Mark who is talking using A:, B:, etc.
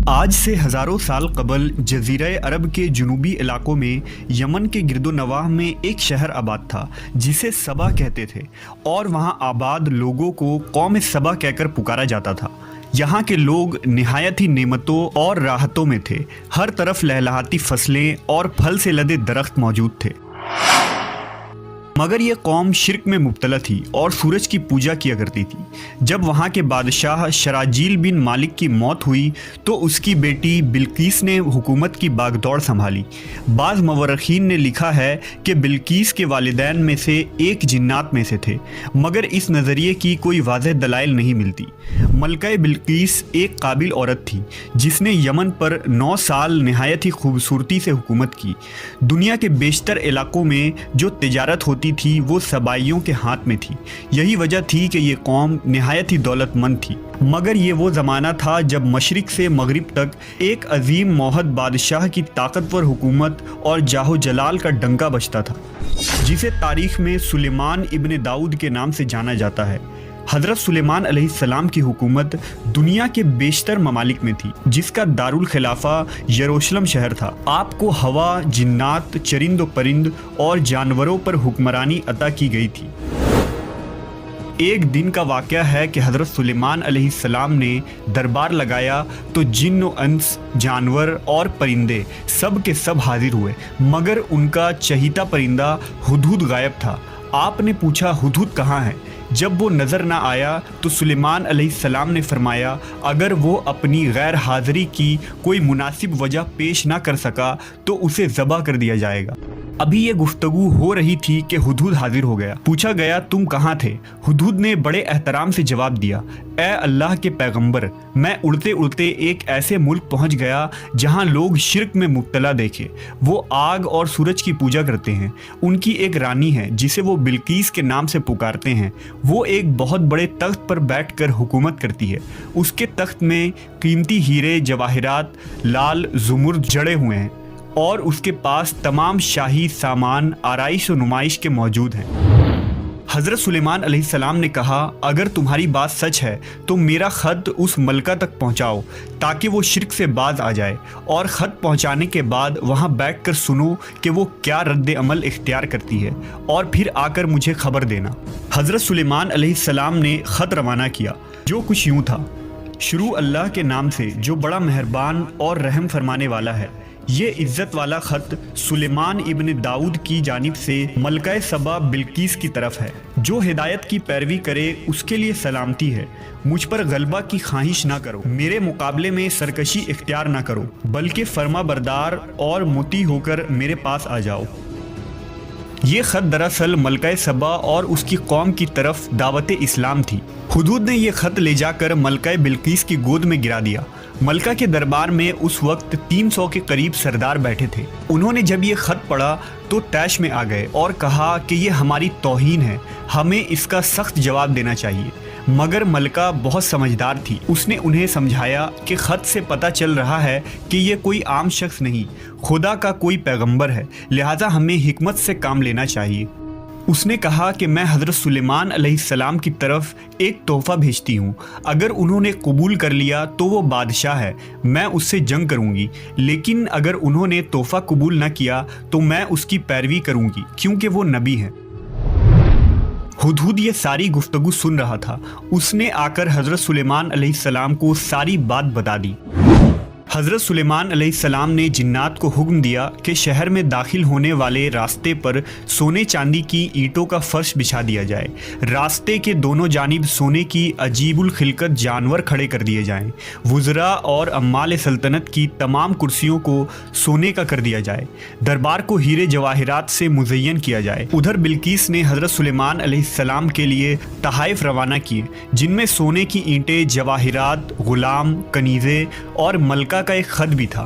A: آج سے ہزاروں سال قبل جزیرہ عرب کے جنوبی علاقوں میں یمن کے گرد و نواح میں ایک شہر آباد تھا جسے سبا کہتے تھے، اور وہاں آباد لوگوں کو قوم سبا کہہ کر پکارا جاتا تھا۔ یہاں کے لوگ نہایت ہی نعمتوں اور راحتوں میں تھے، ہر طرف لہلہاتی فصلیں اور پھل سے لدے درخت موجود تھے۔ مگر یہ قوم شرک میں مبتلا تھی اور سورج کی پوجا کیا کرتی تھی۔ جب وہاں کے بادشاہ شراجیل بن مالک کی موت ہوئی تو اس کی بیٹی بلقیس نے حکومت کی باغ دوڑ سنبھالی۔ بعض مورخین نے لکھا ہے کہ بلقیس کے والدین میں سے ایک جنات میں سے تھے، مگر اس نظریے کی کوئی واضح دلائل نہیں ملتی۔ ملکہ بلقیس ایک قابل عورت تھی جس نے یمن پر 9 سال نہایت ہی خوبصورتی سے حکومت کی۔ دنیا کے بیشتر علاقوں میں جو تجارت ہوتی تھی وہ سبائیوں کے ہاتھ میں تھی۔ یہی وجہ تھی کہ یہ قوم نہایت ہی دولت مند تھی، مگر یہ وہ زمانہ تھا جب مشرق سے مغرب تک ایک عظیم موحد بادشاہ کی طاقتور حکومت اور جاہ و جلال کا ڈنکا بجتا تھا، جسے تاریخ میں سلیمان ابن داؤد کے نام سے جانا جاتا ہے۔ حضرت سلیمان علیہ السلام کی حکومت دنیا کے بیشتر ممالک میں تھی، جس کا دارالخلافہ یروشلم شہر تھا۔ آپ کو ہوا، جنات، چرند و پرند اور جانوروں پر حکمرانی عطا کی گئی تھی۔ ایک دن کا واقعہ ہے کہ حضرت سلیمان علیہ السلام نے دربار لگایا تو جن و انس، جانور اور پرندے سب کے سب حاضر ہوئے، مگر ان کا چہیتا پرندہ ہدہد غائب تھا۔ آپ نے پوچھا ہدہد کہاں ہے؟ جب وہ نظر نہ آیا تو سلیمان علیہ السلام نے فرمایا اگر وہ اپنی غیر حاضری کی کوئی مناسب وجہ پیش نہ کر سکا تو اسے ذبح کر دیا جائے گا۔ ابھی یہ گفتگو ہو رہی تھی کہ ہدہد حاضر ہو گیا۔ پوچھا گیا تم کہاں تھے؟ ہدہد نے بڑے احترام سے جواب دیا، اے اللہ کے پیغمبر، میں اڑتے اڑتے ایک ایسے ملک پہنچ گیا جہاں لوگ شرک میں مبتلا دیکھے۔ وہ آگ اور سورج کی پوجا کرتے ہیں۔ ان کی ایک رانی ہے جسے وہ بلقیس کے نام سے پکارتے ہیں۔ وہ ایک بہت بڑے تخت پر بیٹھ کر حکومت کرتی ہے۔ اس کے تخت میں قیمتی ہیرے جواہرات لال زمرد جڑے ہوئے ہیں، اور اس کے پاس تمام شاہی سامان آرائش و نمائش کے موجود ہیں۔ حضرت سلیمان علیہ السلام نے کہا اگر تمہاری بات سچ ہے تو میرا خط اس ملکہ تک پہنچاؤ تاکہ وہ شرک سے باز آ جائے، اور خط پہنچانے کے بعد وہاں بیٹھ کر سنو کہ وہ کیا رد عمل اختیار کرتی ہے، اور پھر آ کر مجھے خبر دینا۔ حضرت سلیمان علیہ السلام نے خط روانہ کیا، جو کچھ یوں تھا: شروع اللہ کے نام سے جو بڑا مہربان اور رحم فرمانے والا ہے۔ یہ عزت والا خط سلیمان ابن داؤد کی جانب سے ملکہ سبا بلقیس کی طرف ہے۔ جو ہدایت کی پیروی کرے اس کے لیے سلامتی ہے۔ مجھ پر غلبہ کی خواہش نہ کرو، میرے مقابلے میں سرکشی اختیار نہ کرو، بلکہ فرما بردار اور مطیع ہو کر میرے پاس آ جاؤ۔ یہ خط دراصل ملکہ سبا اور اس کی قوم کی طرف دعوت اسلام تھی۔ ہدہد نے یہ خط لے جا کر ملکہ بلقیس کی گود میں گرا دیا۔ ملکہ کے دربار میں اس وقت 300 کے قریب سردار بیٹھے تھے۔ انہوں نے جب یہ خط پڑھا تو طیش میں آ گئے اور کہا کہ یہ ہماری توہین ہے، ہمیں اس کا سخت جواب دینا چاہیے۔ مگر ملکہ بہت سمجھدار تھی، اس نے انہیں سمجھایا کہ خط سے پتہ چل رہا ہے کہ یہ کوئی عام شخص نہیں، خدا کا کوئی پیغمبر ہے، لہٰذا ہمیں حکمت سے کام لینا چاہیے۔ اس نے کہا کہ میں حضرت سلیمان علیہ السلام کی طرف ایک تحفہ بھیجتی ہوں، اگر انہوں نے قبول کر لیا تو وہ بادشاہ ہے، میں اس سے جنگ کروں گی، لیکن اگر انہوں نے تحفہ قبول نہ کیا تو میں اس کی پیروی کروں گی کیونکہ وہ نبی ہیں۔ ہدہد یہ ساری گفتگو سن رہا تھا۔ اس نے آ کر حضرت سلیمان علیہ السلام کو ساری بات بتا دی۔ حضرت سلیمان علیہ السلام نے جنات کو حکم دیا کہ شہر میں داخل ہونے والے راستے پر سونے چاندی کی اینٹوں کا فرش بچھا دیا جائے۔ راستے کے دونوں جانب سونے کی عجیب الخلقت جانور کھڑے کر دیے جائیں۔ وزراء اور عمال سلطنت کی تمام کرسیوں کو سونے کا کر دیا جائے۔ دربار کو ہیرے جواہرات سے مزین کیا جائے۔ ادھر بلقیس نے حضرت سلیمان علیہ السلام کے لیے تحائف روانہ کیے، جن میں سونے کی اینٹیں، جواہرات، غلام، کنیزیں اور ملکہ کا ایک خط بھی تھا۔